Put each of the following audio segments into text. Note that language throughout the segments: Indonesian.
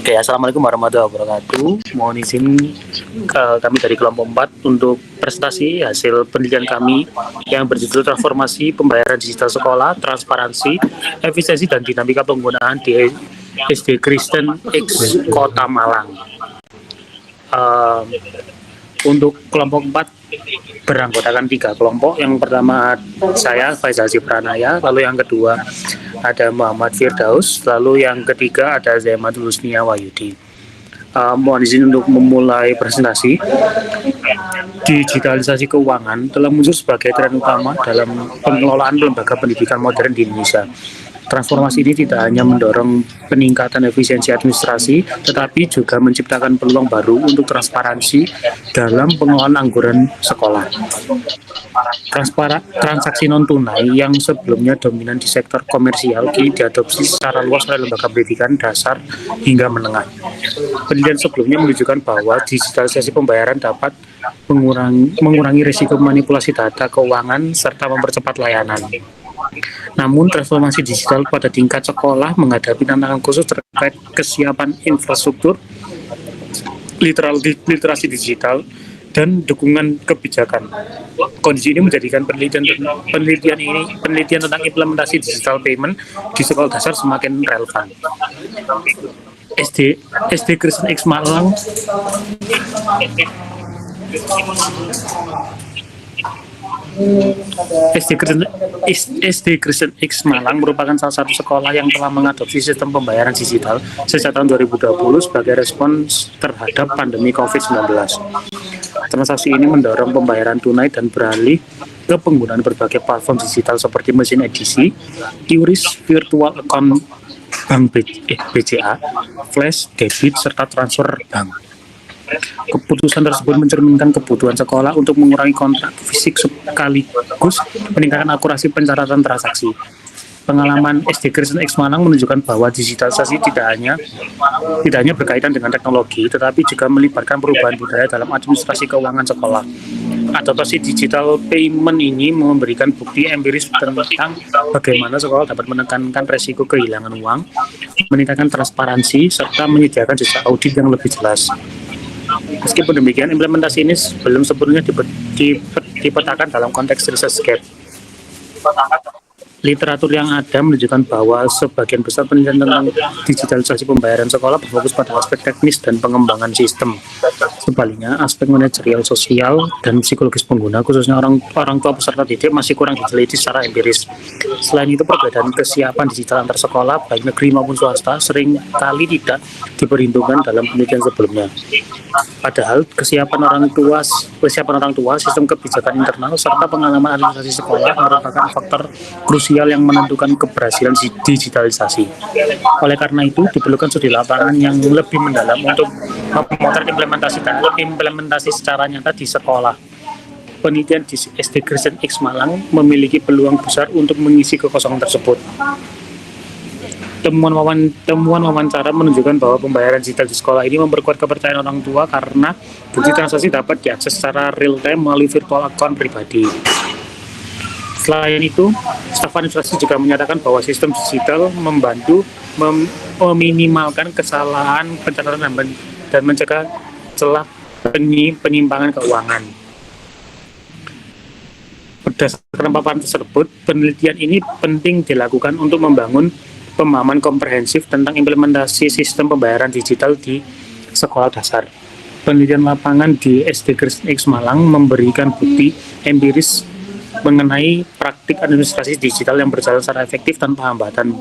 Oke, Assalamualaikum warahmatullahi wabarakatuh. Mohon izin kami dari kelompok 4 untuk presentasi hasil penelitian kami yang berjudul Transformasi Pembayaran Digital Sekolah, Transparansi, Efisiensi, dan Dinamika Penggunaan di SD Kristen X Kota Malang. Untuk kelompok 4 beranggotakan 3 kelompok. Yang pertama saya, Faisal Pranaya, lalu yang kedua ada Muhammad Firdaus, lalu yang ketiga ada Zaimatul Husnia Wahyudi. Mohon izin untuk memulai presentasi. Digitalisasi keuangan telah muncul sebagai tren utama dalam pengelolaan lembaga pendidikan modern di Indonesia. Transformasi ini tidak hanya mendorong peningkatan efisiensi administrasi, tetapi juga menciptakan peluang baru untuk transparansi dalam pengelolaan anggaran sekolah. Transaksi non-tunai yang sebelumnya dominan di sektor komersial kini diadopsi secara luas oleh lembaga pendidikan dasar hingga menengah. Penelitian sebelumnya menunjukkan bahwa digitalisasi pembayaran dapat mengurangi risiko manipulasi data keuangan serta mempercepat layanan. Namun, transformasi digital pada tingkat sekolah menghadapi tantangan khusus terkait kesiapan infrastruktur, literasi digital, dan dukungan kebijakan. Kondisi ini menjadikan penelitian tentang implementasi digital payment di sekolah dasar semakin relevan. SD Kristen X Malang SD Kristen X Malang merupakan salah satu sekolah yang telah mengadopsi sistem pembayaran digital sejak tahun 2020 sebagai respons terhadap pandemi COVID-19. Transaksi ini mendorong pembayaran tunai dan beralih ke penggunaan berbagai platform digital seperti mesin edisi, QRIS, virtual account bank BCA, flash, debit, serta transfer bank. Keputusan tersebut mencerminkan kebutuhan sekolah untuk mengurangi kontak fisik sekaligus meningkatkan akurasi pencatatan transaksi. Pengalaman SD Kristen X Malang menunjukkan bahwa digitalisasi tidak hanya berkaitan dengan teknologi, tetapi juga melibatkan perubahan budaya dalam administrasi keuangan sekolah. Adaptasi digital payment ini memberikan bukti empiris tentang bagaimana sekolah dapat menekankan resiko kehilangan uang, meningkatkan transparansi, serta menyediakan jasa audit yang lebih jelas. Meskipun demikian, implementasi ini belum sepenuhnya dipetakan dalam konteks research gap. Literatur yang ada menunjukkan bahwa sebagian besar penelitian tentang digitalisasi pembayaran sekolah berfokus pada aspek teknis dan pengembangan sistem. Sebaliknya, aspek manajerial, sosial, dan psikologis pengguna, khususnya orang tua peserta didik, masih kurang diteliti secara empiris. Selain itu, perbedaan kesiapan digital antar sekolah, baik negeri maupun swasta, sering kali tidak diperhitungkan dalam penelitian sebelumnya. Padahal, kesiapan orang tua, sistem kebijakan internal, serta pengalaman administrasi sekolah merupakan faktor krusial yang menentukan keberhasilan digitalisasi. Oleh karena itu, diperlukan studi lapangan yang lebih mendalam untuk memotret implementasi secara nyata di sekolah. Penelitian di SD Kristen X Malang memiliki peluang besar untuk mengisi kekosongan tersebut. Temuan wawancara menunjukkan bahwa pembayaran digital di sekolah ini memperkuat kepercayaan orang tua karena bukti transaksi dapat diakses secara real-time melalui virtual account pribadi. Selain itu, staf administrasi juga menyatakan bahwa sistem digital membantu meminimalkan kesalahan pencatatan dan mencegah celah penyimpangan keuangan. Berdasarkan paparan tersebut, penelitian ini penting dilakukan untuk membangun pemahaman komprehensif tentang implementasi sistem pembayaran digital di sekolah dasar. Penelitian lapangan di SD Kristen X Malang memberikan bukti empiris mengenai praktik administrasi digital yang berjalan secara efektif tanpa hambatan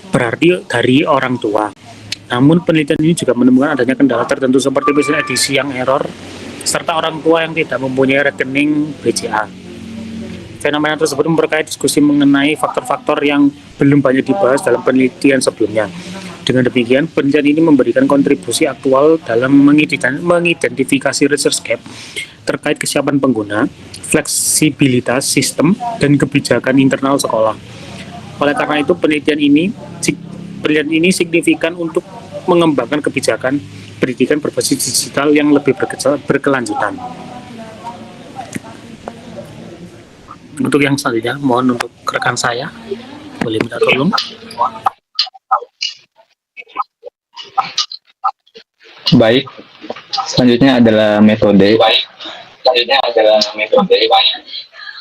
berarti dari orang tua. Namun penelitian ini juga menemukan adanya kendala tertentu seperti mesin edisi yang error, serta orang tua yang tidak mempunyai rekening BCA. Fenomena tersebut memperkaya diskusi mengenai faktor-faktor yang belum banyak dibahas dalam penelitian sebelumnya. Dengan demikian, penelitian ini memberikan kontribusi aktual dalam mengidentifikasi research gap terkait kesiapan pengguna, fleksibilitas sistem, dan kebijakan internal sekolah. Oleh karena itu, penelitian ini signifikan untuk mengembangkan kebijakan pendidikan berbasis digital yang lebih berkelanjutan. Untuk yang selanjutnya, mohon untuk rekan saya, boleh minta tolong. Baik, selanjutnya adalah metode.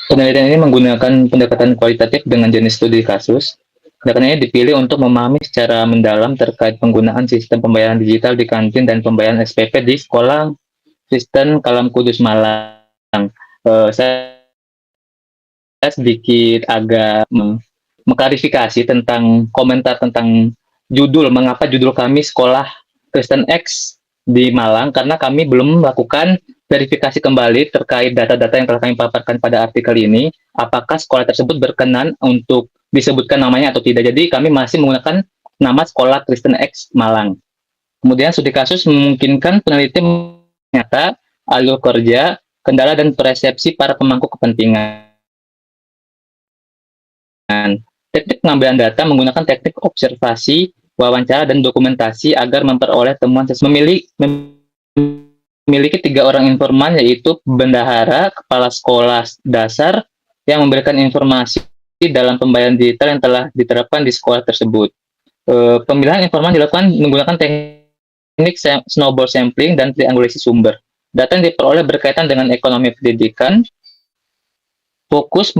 Penelitian ini menggunakan pendekatan kualitatif dengan jenis studi kasus. Pendekatan ini dipilih untuk memahami secara mendalam terkait penggunaan sistem pembayaran digital di kantin dan pembayaran SPP di sekolah Kristen Kalam Kudus Malang. Saya sedikit agak mengklarifikasi tentang komentar tentang judul, mengapa judul kami Sekolah Kristen X di Malang, karena kami belum melakukan verifikasi kembali terkait data-data yang telah kami paparkan pada artikel ini, apakah sekolah tersebut berkenan untuk disebutkan namanya atau tidak. Jadi kami masih menggunakan nama Sekolah Kristen X Malang. Kemudian studi kasus memungkinkan peneliti menyata alur kerja, kendala dan persepsi para pemangku kepentingan. Teknik pengambilan data menggunakan teknik observasi, wawancara, dan dokumentasi agar memperoleh temuan sesuai. Memiliki 3 orang informan, yaitu bendahara, kepala sekolah dasar, yang memberikan informasi dalam pembayaran digital yang telah diterapkan di sekolah tersebut. Pemilihan informan dilakukan menggunakan teknik snowball sampling dan triangulasi sumber. Data yang diperoleh berkaitan dengan ekonomi pendidikan, fokus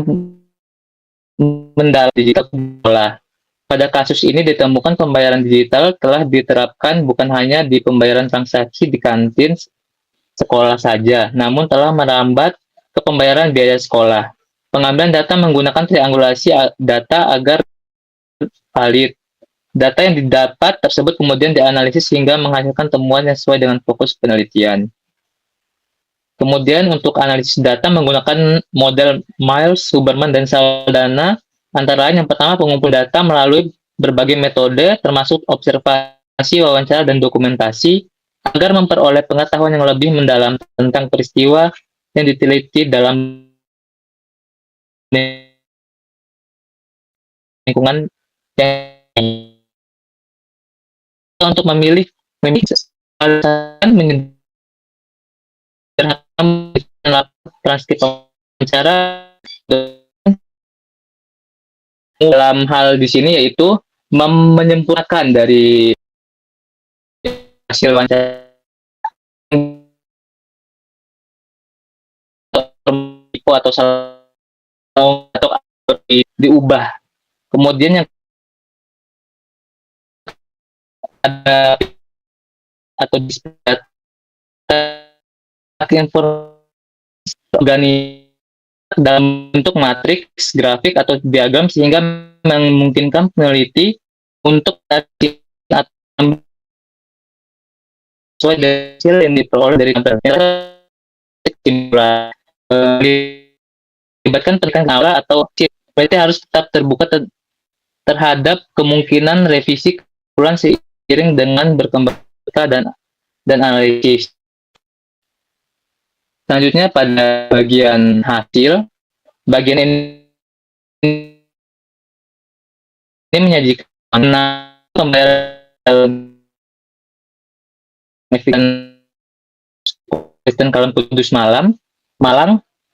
mendalam digital sekolah. Pada kasus ini ditemukan pembayaran digital telah diterapkan bukan hanya di pembayaran transaksi di kantin sekolah saja, namun telah merambat ke pembayaran biaya sekolah. Pengambilan data menggunakan triangulasi data agar valid. Data yang didapat tersebut kemudian dianalisis hingga menghasilkan temuan yang sesuai dengan fokus penelitian. Kemudian untuk analisis data menggunakan model Miles, Huberman, dan Saldana, antara lain yang pertama pengumpul data melalui berbagai metode termasuk observasi, wawancara, dan dokumentasi agar memperoleh pengetahuan yang lebih mendalam tentang peristiwa yang diteliti dalam lingkungan yang untuk memilih transkrip wawancara dalam hal di sini yaitu menyempurnakan dari hasil wawancara atau diubah. Kemudian yang ada atau informasi organik dalam bentuk matriks, grafik, atau diagram sehingga memungkinkan peneliti untuk sesuai dengan hasil yang diperoleh dari melibatkan penelitian awal atau peneliti harus tetap terbuka terhadap kemungkinan revisi ulang seiring dengan berkembang dan analisis. Selanjutnya pada bagian hasil, bagian ini menyajikan pembayaran Kristen Kalam Kudus Malang.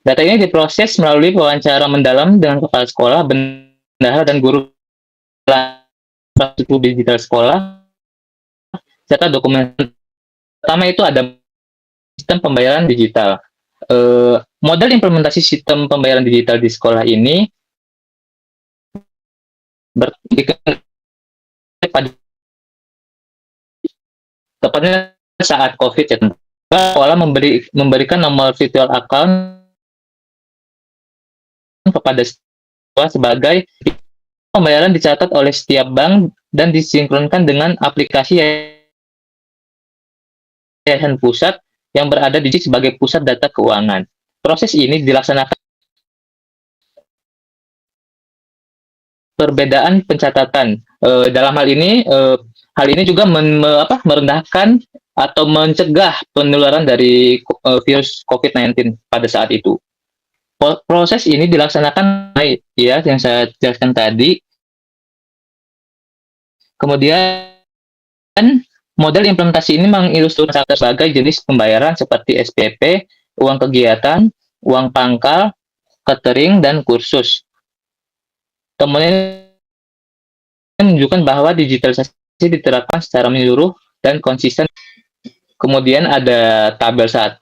Data ini diproses melalui wawancara mendalam dengan kepala sekolah, bendahara, dan guru infrastruktur digital sekolah, serta dokumen. Pertama itu ada sistem pembayaran digital. Model implementasi sistem pembayaran digital di sekolah ini pada tepatnya saat COVID ya. Sekolah memberikan nomor virtual account kepada siswa sebagai pembayaran dicatat oleh setiap bank dan disinkronkan dengan aplikasi yayasan pusat yang berada di sebagai pusat data keuangan. Proses ini dilaksanakan perbedaan pencatatan. Dalam hal ini juga merendahkan atau mencegah penularan dari virus COVID-19 pada saat itu. Proses ini dilaksanakan ya yang saya jelaskan tadi. Kemudian model implementasi ini mengilustrasikan berbagai jenis pembayaran seperti SPP, uang kegiatan, uang pangkal, catering, dan kursus. Kemudian menunjukkan bahwa digitalisasi diterapkan secara menyeluruh dan konsisten. Kemudian ada tabel 1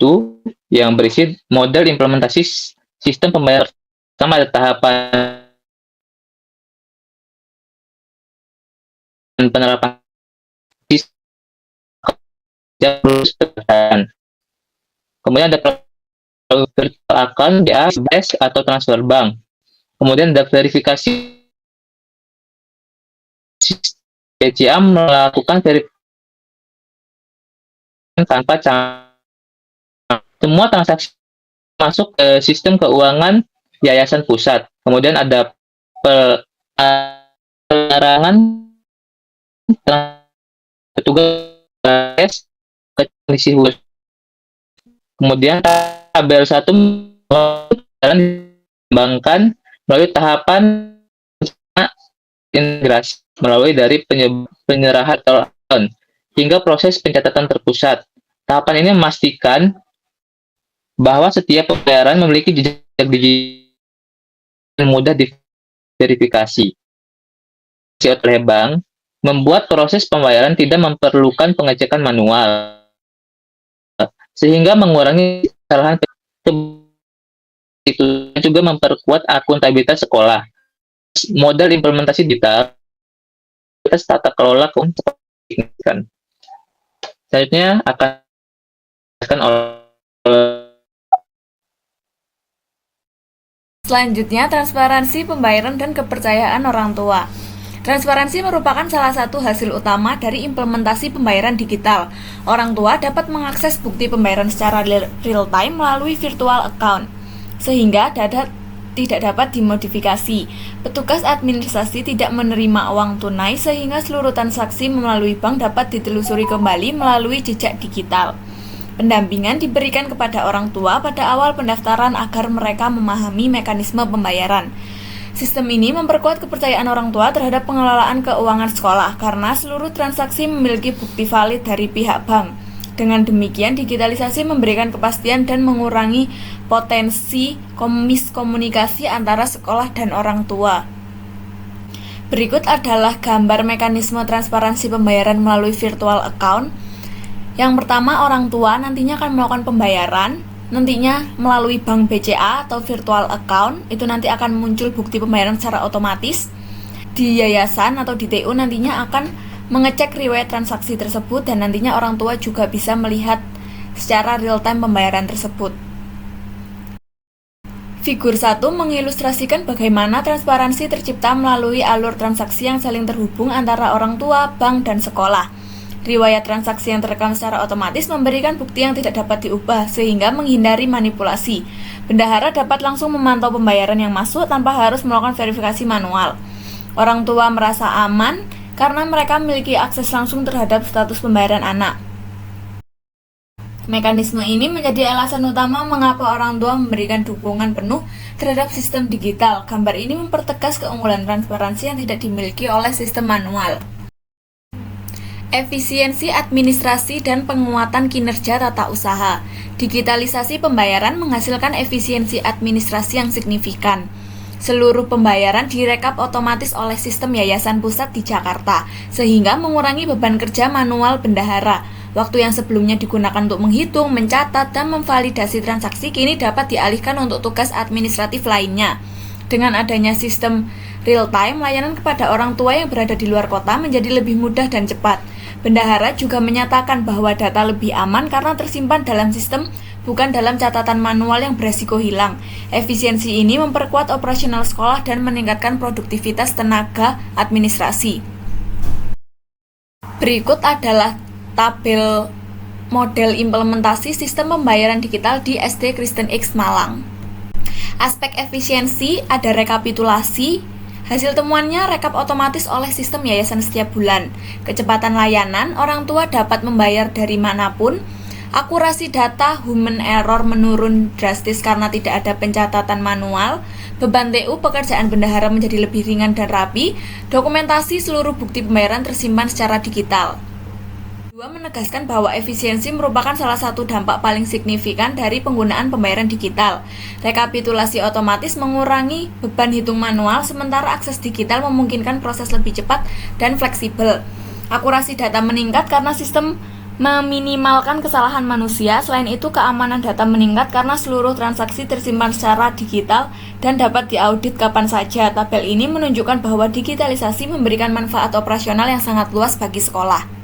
yang berisi model implementasi sistem pembayaran. Pertama ada tahapan penerapan sistem. Kemudian ada virtual account, BA, BES, atau transfer bank. Kemudian ada verifikasi BCA melakukan verifikasi tanpa semua transaksi masuk ke sistem keuangan yayasan pusat. Kemudian ada pelarangan petugas ke kondisi khusus. Kemudian tabel 1 dikembangkan melalui tahapan integrasi melalui dari penyerahan account hingga proses pencatatan terpusat. Tahapan ini memastikan bahwa setiap pembayaran memiliki jejak digital mudah diverifikasi oleh bank, membuat proses pembayaran tidak memerlukan pengecekan manual, sehingga mengurangi kesalahan. Itu juga memperkuat akuntabilitas sekolah. Model implementasi digital tata kelola keuangan. Selanjutnya akan Selanjutnya, transparansi pembayaran dan kepercayaan orang tua. Transparansi merupakan salah satu hasil utama dari implementasi pembayaran digital. Orang tua dapat mengakses bukti pembayaran secara real-time melalui virtual account, sehingga tidak dapat dimodifikasi. Petugas administrasi tidak menerima uang tunai, sehingga seluruh transaksi melalui bank dapat ditelusuri kembali melalui jejak digital. Pendampingan diberikan kepada orang tua pada awal pendaftaran agar mereka memahami mekanisme pembayaran. Sistem ini memperkuat kepercayaan orang tua terhadap pengelolaan keuangan sekolah karena seluruh transaksi memiliki bukti valid dari pihak bank. Dengan demikian, digitalisasi memberikan kepastian dan mengurangi potensi miskomunikasi antara sekolah dan orang tua. Berikut adalah gambar mekanisme transparansi pembayaran melalui virtual account. Yang pertama, orang tua nantinya akan melakukan pembayaran nantinya melalui bank BCA atau virtual account. Itu nanti akan muncul bukti pembayaran secara otomatis. Di yayasan atau di TU nantinya akan mengecek riwayat transaksi tersebut, dan nantinya orang tua juga bisa melihat secara real time pembayaran tersebut. Figur 1 mengilustrasikan bagaimana transparansi tercipta melalui alur transaksi yang saling terhubung antara orang tua, bank, dan sekolah. Riwayat transaksi yang terekam secara otomatis memberikan bukti yang tidak dapat diubah, sehingga menghindari manipulasi. Bendahara dapat langsung memantau pembayaran yang masuk tanpa harus melakukan verifikasi manual. Orang tua merasa aman karena mereka memiliki akses langsung terhadap status pembayaran anak. Mekanisme ini menjadi alasan utama mengapa orang tua memberikan dukungan penuh terhadap sistem digital. Gambar ini mempertegas keunggulan transparansi yang tidak dimiliki oleh sistem manual. Efisiensi administrasi dan penguatan kinerja tata usaha. Digitalisasi pembayaran menghasilkan efisiensi administrasi yang signifikan. Seluruh pembayaran direkap otomatis oleh sistem yayasan pusat di Jakarta, sehingga mengurangi beban kerja manual bendahara. Waktu yang sebelumnya digunakan untuk menghitung, mencatat, dan memvalidasi transaksi kini dapat dialihkan untuk tugas administratif lainnya. Dengan adanya sistem real-time, layanan kepada orang tua yang berada di luar kota menjadi lebih mudah dan cepat. Bendahara juga menyatakan bahwa data lebih aman karena tersimpan dalam sistem, bukan dalam catatan manual yang beresiko hilang. Efisiensi ini memperkuat operasional sekolah dan meningkatkan produktivitas tenaga administrasi. Berikut adalah tabel model implementasi sistem pembayaran digital di SD Kristen X Malang. Aspek efisiensi ada rekapitulasi. Hasil temuannya rekap otomatis oleh sistem yayasan setiap bulan. Kecepatan layanan, orang tua dapat membayar dari manapun. Akurasi data, human error menurun drastis karena tidak ada pencatatan manual. Beban TU, pekerjaan bendahara menjadi lebih ringan dan rapi. Dokumentasi seluruh bukti pembayaran tersimpan secara digital. Menegaskan bahwa efisiensi merupakan salah satu dampak paling signifikan dari penggunaan pembayaran digital. Rekapitulasi otomatis mengurangi beban hitung manual, sementara akses digital memungkinkan proses lebih cepat dan fleksibel. Akurasi data meningkat karena sistem meminimalkan kesalahan manusia. Selain itu, keamanan data meningkat karena seluruh transaksi tersimpan secara digital dan dapat diaudit kapan saja. Tabel ini menunjukkan bahwa digitalisasi memberikan manfaat operasional yang sangat luas bagi sekolah.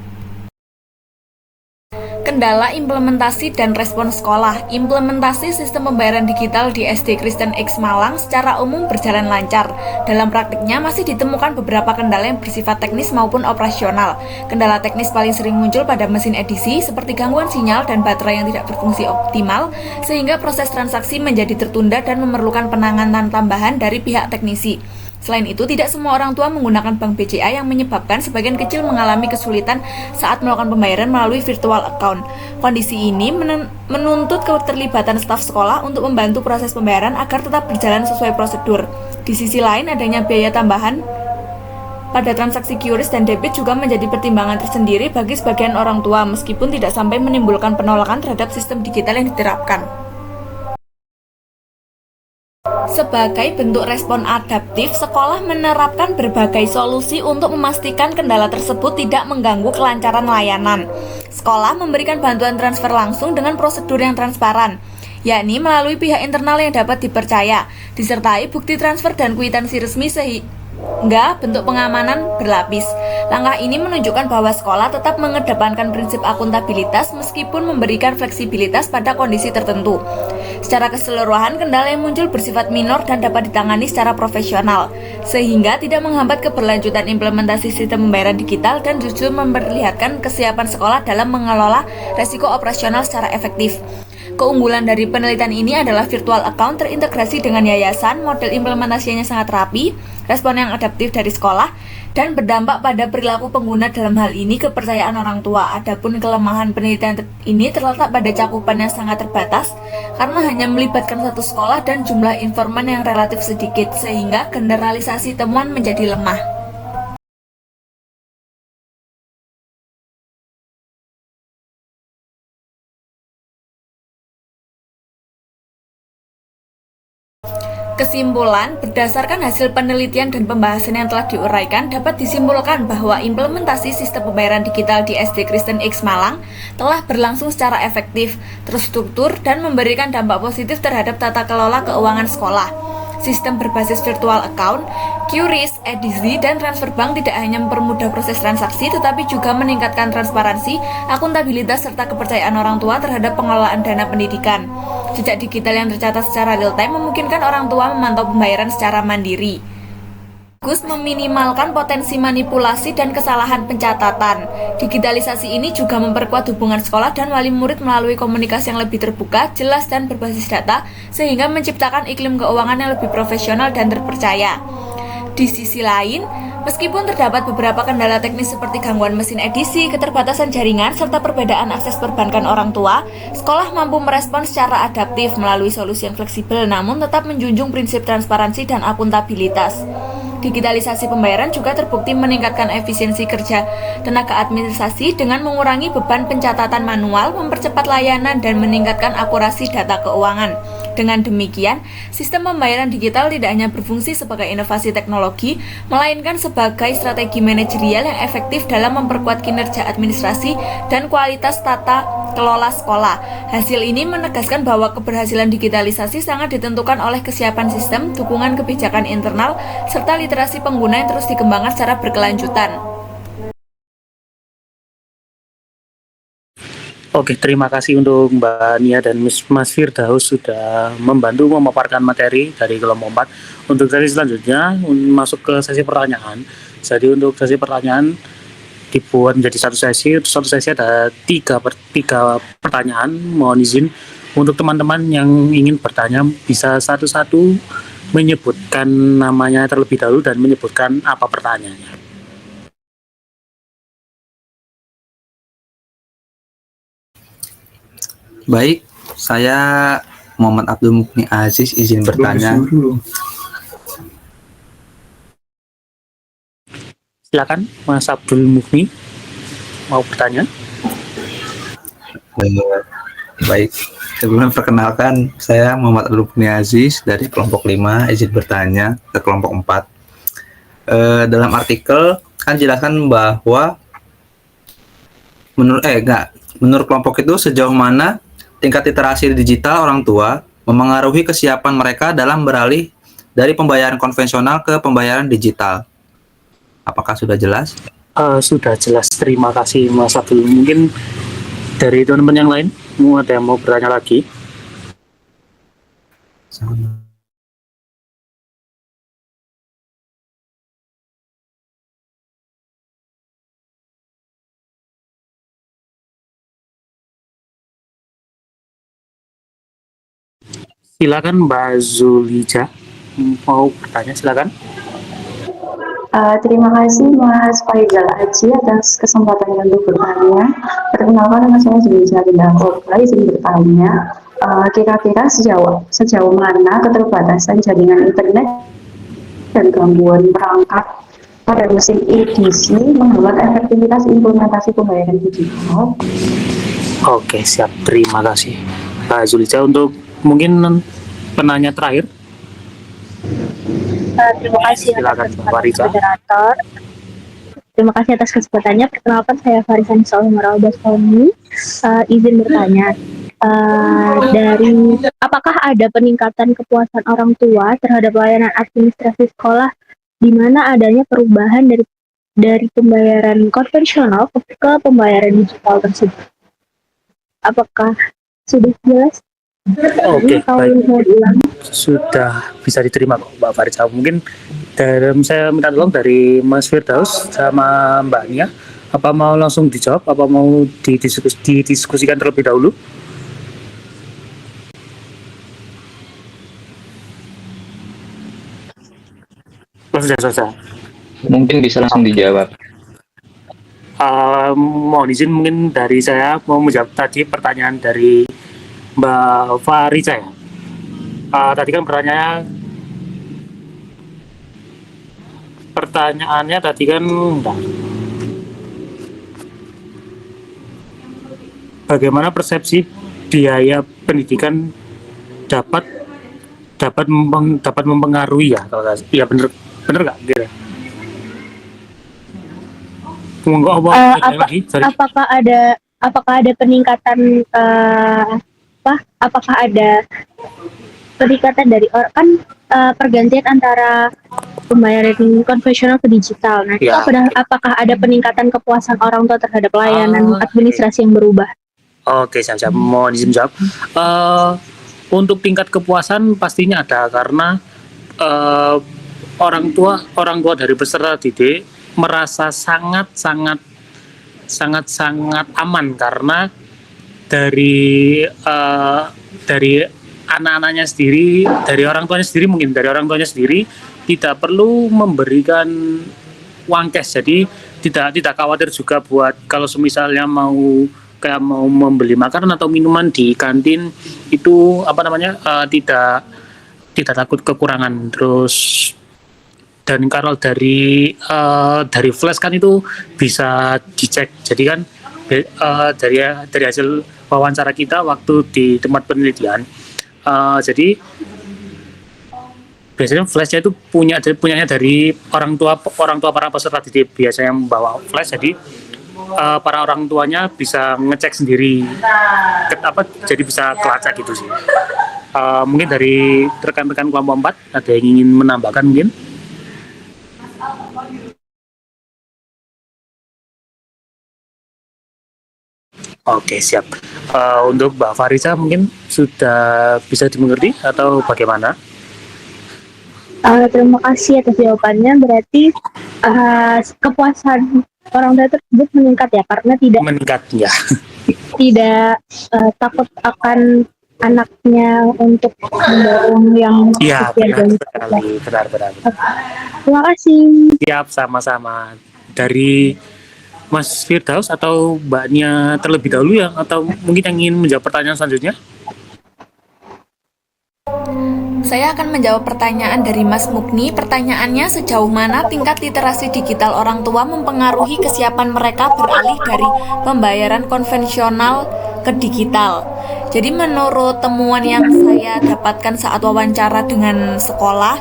Kendala implementasi dan respon sekolah. Implementasi sistem pembayaran digital di SD Kristen X Malang secara umum berjalan lancar. Dalam praktiknya masih ditemukan beberapa kendala yang bersifat teknis maupun operasional. Kendala teknis paling sering muncul pada mesin edisi seperti gangguan sinyal dan baterai yang tidak berfungsi optimal, sehingga proses transaksi menjadi tertunda dan memerlukan penanganan tambahan dari pihak teknisi. Selain itu, tidak semua orang tua menggunakan bank BCA yang menyebabkan sebagian kecil mengalami kesulitan saat melakukan pembayaran melalui virtual account. Kondisi ini menuntut keterlibatan staf sekolah untuk membantu proses pembayaran agar tetap berjalan sesuai prosedur. Di sisi lain, adanya biaya tambahan pada transaksi QRIS dan debit juga menjadi pertimbangan tersendiri bagi sebagian orang tua, meskipun tidak sampai menimbulkan penolakan terhadap sistem digital yang diterapkan. Sebagai bentuk respon adaptif, sekolah menerapkan berbagai solusi untuk memastikan kendala tersebut tidak mengganggu kelancaran layanan. Sekolah memberikan bantuan transfer langsung dengan prosedur yang transparan, yakni melalui pihak internal yang dapat dipercaya, disertai bukti transfer dan kwitansi resmi sehingga bentuk pengamanan berlapis. Langkah ini menunjukkan bahwa sekolah tetap mengedepankan prinsip akuntabilitas meskipun memberikan fleksibilitas pada kondisi tertentu. Secara keseluruhan, kendala yang muncul bersifat minor dan dapat ditangani secara profesional, sehingga tidak menghambat keberlanjutan implementasi sistem pembayaran digital dan justru memperlihatkan kesiapan sekolah dalam mengelola resiko operasional secara efektif. Keunggulan dari penelitian ini adalah virtual account terintegrasi dengan yayasan, model implementasinya sangat rapi, respon yang adaptif dari sekolah, dan berdampak pada perilaku pengguna. Dalam hal ini kepercayaan orang tua. Adapun kelemahan penelitian ini terletak pada cakupan yang sangat terbatas karena hanya melibatkan satu sekolah dan jumlah informan yang relatif sedikit, sehingga generalisasi temuan menjadi lemah. Kesimpulan, berdasarkan hasil penelitian dan pembahasan yang telah diuraikan, dapat disimpulkan bahwa implementasi sistem pembayaran digital di SD Kristen X Malang telah berlangsung secara efektif, terstruktur, dan memberikan dampak positif terhadap tata kelola keuangan sekolah. Sistem berbasis virtual account, QRIS, edisi, dan transfer bank tidak hanya mempermudah proses transaksi, tetapi juga meningkatkan transparansi, akuntabilitas, serta kepercayaan orang tua terhadap pengelolaan dana pendidikan. Jejak digital yang tercatat secara real-time memungkinkan orang tua memantau pembayaran secara mandiri. Gus meminimalkan potensi manipulasi dan kesalahan pencatatan. Digitalisasi ini juga memperkuat hubungan sekolah dan wali murid melalui komunikasi yang lebih terbuka, jelas, dan berbasis data, sehingga menciptakan iklim keuangan yang lebih profesional dan terpercaya. Di sisi lain, meskipun terdapat beberapa kendala teknis seperti gangguan mesin edisi, keterbatasan jaringan, serta perbedaan akses perbankan orang tua, sekolah mampu merespon secara adaptif melalui solusi yang fleksibel, namun tetap menjunjung prinsip transparansi dan akuntabilitas. Digitalisasi pembayaran juga terbukti meningkatkan efisiensi kerja tenaga administrasi dengan mengurangi beban pencatatan manual, mempercepat layanan, dan meningkatkan akurasi data keuangan. Dengan demikian, sistem pembayaran digital tidak hanya berfungsi sebagai inovasi teknologi, melainkan sebagai strategi manajerial yang efektif dalam memperkuat kinerja administrasi dan kualitas tata kelola sekolah. Hasil ini menegaskan bahwa keberhasilan digitalisasi sangat ditentukan oleh kesiapan sistem, dukungan kebijakan internal, serta literasi pengguna yang terus dikembangkan secara berkelanjutan. Oke, terima kasih untuk Mbak Nia dan Mas Firdaus sudah membantu memaparkan materi dari kelompok 4. Untuk sesi selanjutnya, masuk ke sesi pertanyaan. Jadi untuk sesi pertanyaan dibuat menjadi satu sesi ada tiga pertanyaan. Mohon izin untuk teman-teman yang ingin bertanya bisa satu-satu menyebutkan namanya terlebih dahulu dan menyebutkan apa pertanyaannya. Baik, saya Muhammad Abdul Mukni Aziz izin bertanya. Silakan Mas Abdul Mukni mau bertanya. Baik, sebelum perkenalkan, saya Muhammad Abdul Mukni Aziz dari kelompok 5 izin bertanya ke kelompok 4. Dalam artikel kan jelaskan bahwa menurut kelompok itu sejauh mana tingkat literasi digital orang tua memengaruhi kesiapan mereka dalam beralih dari pembayaran konvensional ke pembayaran digital? Apakah sudah jelas? Sudah jelas, terima kasih Mas Abdul. Mungkin dari teman-teman yang lain, ada yang mau bertanya lagi? Silakan Mbak Zulija, mau bertanya silakan. Terima kasih Mas Faizal Aji atas kesempatannya untuk bertanya. Perkenalkan nama saya Zulija Bindakoba, izin bertanya. Kira-kira sejauh mana keterbatasan jaringan internet dan gangguan perangkat pada musim edisi menghambat efektivitas implementasi pembayaran digital? Oke, siap. Terima kasih Mbak Zulija. Untuk mungkin penanya terakhir, Terima kasih silakan atas Mbak kesempatan Farisa. moderator. Terima kasih atas kesempatannya. Perkenalkan saya Farisa Nisa Umar Albastoni. Izin bertanya, dari apakah ada peningkatan kepuasan orang tua terhadap layanan administrasi sekolah di mana adanya perubahan dari pembayaran konvensional ke pembayaran digital tersebut? Apakah sudah jelas? Oke, Kalau baik. mau diulangi. Sudah bisa diterima kok Mbak Farisa. Mungkin saya minta tolong dari Mas Firdaus sama Mbak Nia, apa mau langsung dijawab, apa mau didiskusikan terlebih dahulu? Sudah selesai. Mungkin bisa langsung dijawab. Mohon izin mungkin dari saya mau menjawab tadi pertanyaan dari Mbak Farisa ya. Tadi kan pertanyaannya tadi kan bagaimana persepsi biaya pendidikan dapat mempengaruhi ya, kalau ya bener nggak gitu. Apakah ada peningkatan apakah ada peningkatan dari pergantian antara pembayaran konvensional ke digital. Nah, Ya. apakah ada peningkatan kepuasan orang tua terhadap layanan administrasi yang berubah? Oke, siap. Mohon izin jawab. Untuk tingkat kepuasan pastinya ada, karena orang tua dari peserta didik merasa sangat aman karena dari anak-anaknya sendiri, dari orang tuanya sendiri tidak perlu memberikan uang cash. Jadi tidak khawatir juga buat kalau misalnya mau membeli makanan atau minuman di kantin itu tidak takut kekurangan. Terus dan kalau dari flash kan itu bisa dicek. Jadi kan dari hasil wawancara kita waktu di tempat penelitian, jadi biasanya flashnya itu punyanya dari orang tua para peserta didik biasanya yang membawa flash. Jadi para orang tuanya bisa ngecek sendiri jadi bisa kelacak gitu sih. Mungkin dari rekan-rekan kelompok 4 ada yang ingin menambahkan mungkin? Oke, siap. Untuk Mbak Farisa mungkin sudah bisa dimengerti atau bagaimana? Terima kasih atas jawabannya. Berarti kepuasan orang tua tersebut meningkat ya, karena Meningkat ya. tidak takut akan anaknya untuk mendorong yang Iya, benar sekali. Benar. Terima kasih. Siap, sama-sama. Dari Mas Firdaus atau Mbaknya terlebih dahulu ya, atau mungkin yang ingin menjawab pertanyaan selanjutnya? Saya akan menjawab pertanyaan dari Mas Mukni. Pertanyaannya, sejauh mana tingkat literasi digital orang tua mempengaruhi kesiapan mereka beralih dari pembayaran konvensional ke digital. Jadi menurut temuan yang saya dapatkan saat wawancara dengan sekolah,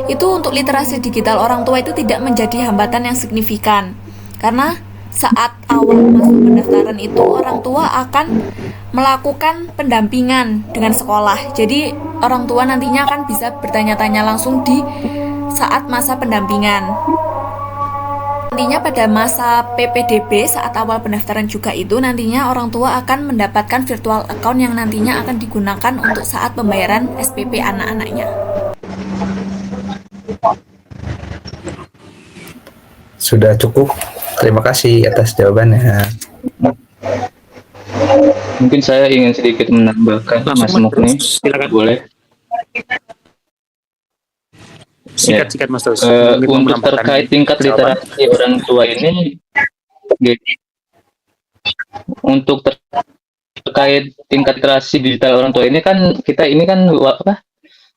itu untuk literasi digital orang tua itu tidak menjadi hambatan yang signifikan. Karena saat awal masuk pendaftaran itu orang tua akan melakukan pendampingan dengan sekolah. Jadi orang tua nantinya akan bisa bertanya-tanya langsung di saat masa pendampingan. Nantinya pada masa PPDB saat awal pendaftaran juga itu nantinya orang tua akan mendapatkan virtual account yang nantinya akan digunakan untuk saat pembayaran SPP anak-anaknya. Sudah cukup. Terima kasih atas jawabannya. Mungkin saya ingin sedikit menambahkan, Mas Mukni. Silakan. Boleh. Singkat Mas Daus. Untuk terkait tingkat literasi orang tua ini, untuk terkait tingkat literasi digital orang tua ini kan ini kan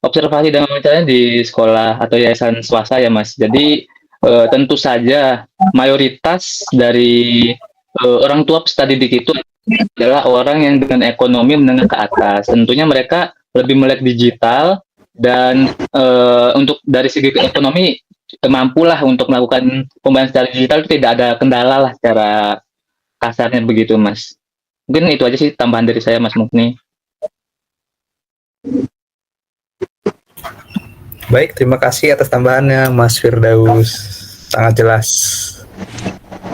observasi dan wawancaranya di sekolah atau yayasan swasta ya Mas. Jadi tentu saja mayoritas dari orang tua peserta didik itu adalah orang yang dengan ekonomi menengah ke atas. Tentunya mereka lebih melek digital dan untuk dari segi ekonomi mampulah untuk melakukan pembayaran secara digital, itu tidak ada kendala lah secara kasarnya begitu Mas. Mungkin itu aja sih tambahan dari saya Mas Mukni. Baik, terima kasih atas tambahannya Mas Firdaus. Sangat jelas.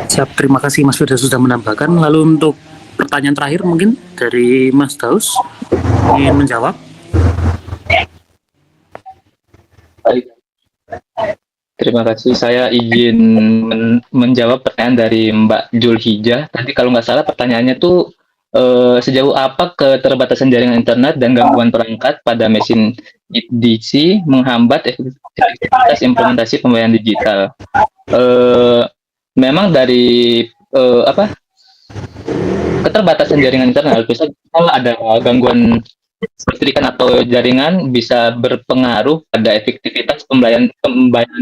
Siap, terima kasih Mas Firdaus sudah menambahkan. Lalu untuk pertanyaan terakhir mungkin dari Mas Daus ingin menjawab. Baik. Terima kasih. Saya izin menjawab pertanyaan dari Mbak Julhijah. Tadi kalau nggak salah pertanyaannya tuh sejauh apa keterbatasan jaringan internet dan gangguan perangkat pada mesin DC menghambat efektivitas implementasi pembayaran digital. Memang dari keterbatasan jaringan internet, misalnya kalau ada gangguan listrikan atau jaringan bisa berpengaruh pada efektivitas pembayaran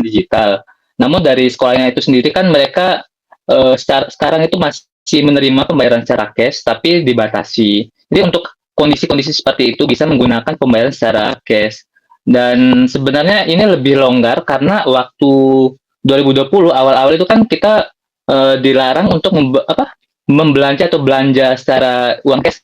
digital. Namun dari sekolahnya itu sendiri kan mereka sekarang itu masih menerima pembayaran secara cash tapi dibatasi. Jadi untuk kondisi-kondisi seperti itu bisa menggunakan pembayaran secara cash. Dan sebenarnya ini lebih longgar karena waktu 2020 awal-awal itu kan kita dilarang untuk membelanja atau belanja secara uang cash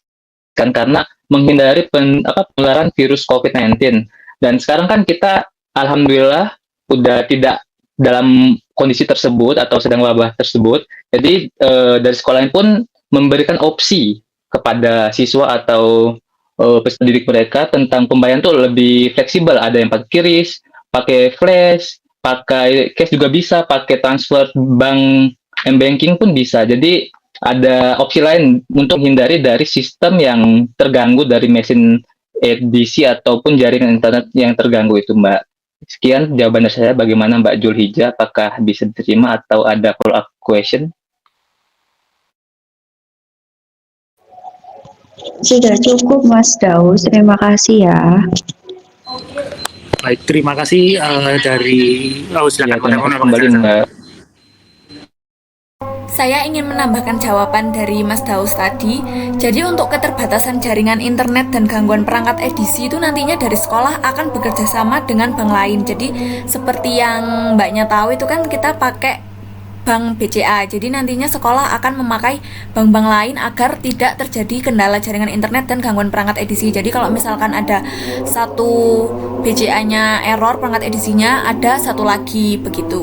kan karena menghindari penularan virus COVID-19. Dan sekarang kan kita alhamdulillah udah tidak dalam kondisi tersebut atau sedang wabah tersebut. Jadi dari sekolah pun memberikan opsi kepada siswa atau peserta didik mereka tentang pembayaran tuh lebih fleksibel. Ada yang pakai QRIS, pakai flash, pakai cash juga bisa, pakai transfer bank m-banking pun bisa. Jadi ada opsi lain untuk hindari dari sistem yang terganggu dari mesin EDC ataupun jaringan internet yang terganggu itu, Mbak. Sekian jawaban dari saya. Bagaimana Mbak Julhijah? Apakah bisa diterima atau ada follow up question? Sudah cukup Mas Daus, terima kasih ya. Baik, terima kasih dari silakan Kembali Mbak. Saya ingin menambahkan jawaban dari Mas Daus tadi. Jadi untuk keterbatasan jaringan internet dan gangguan perangkat edisi itu nantinya dari sekolah akan bekerja sama dengan bank lain. Jadi seperti yang Mbaknya tahu itu kan kita pakai bank BCA. Jadi nantinya sekolah akan memakai bank-bank lain agar tidak terjadi kendala jaringan internet dan gangguan perangkat edisi. Jadi kalau misalkan ada satu BCA-nya error perangkat edisinya, ada satu lagi begitu.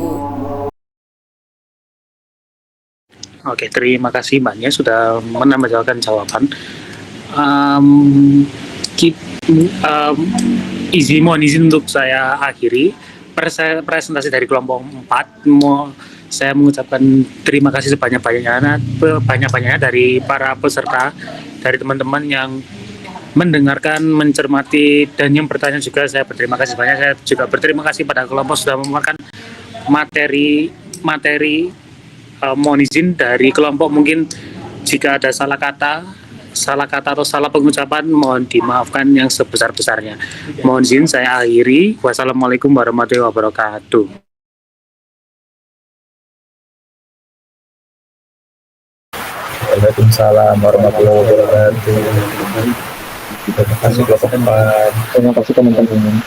Oke, terima kasih Mbaknya sudah menambahkan jawaban. Mohon izin untuk saya akhiri presentasi dari kelompok 4. Saya mengucapkan terima kasih sebanyak-banyaknya dari para peserta, dari teman-teman yang mendengarkan, mencermati, dan yang bertanya juga. Saya berterima kasih banyak. Saya juga berterima kasih pada kelompok sudah memaparkan materi. Mohon izin dari kelompok mungkin jika ada salah kata atau salah pengucapan mohon dimaafkan yang sebesar-besarnya. Mohon izin saya akhiri. Wassalamualaikum warahmatullahi wabarakatuh. Waalaikumsalam warahmatullahi wabarakatuh. Terima kasih kelompok 4. Terima kasih teman-teman.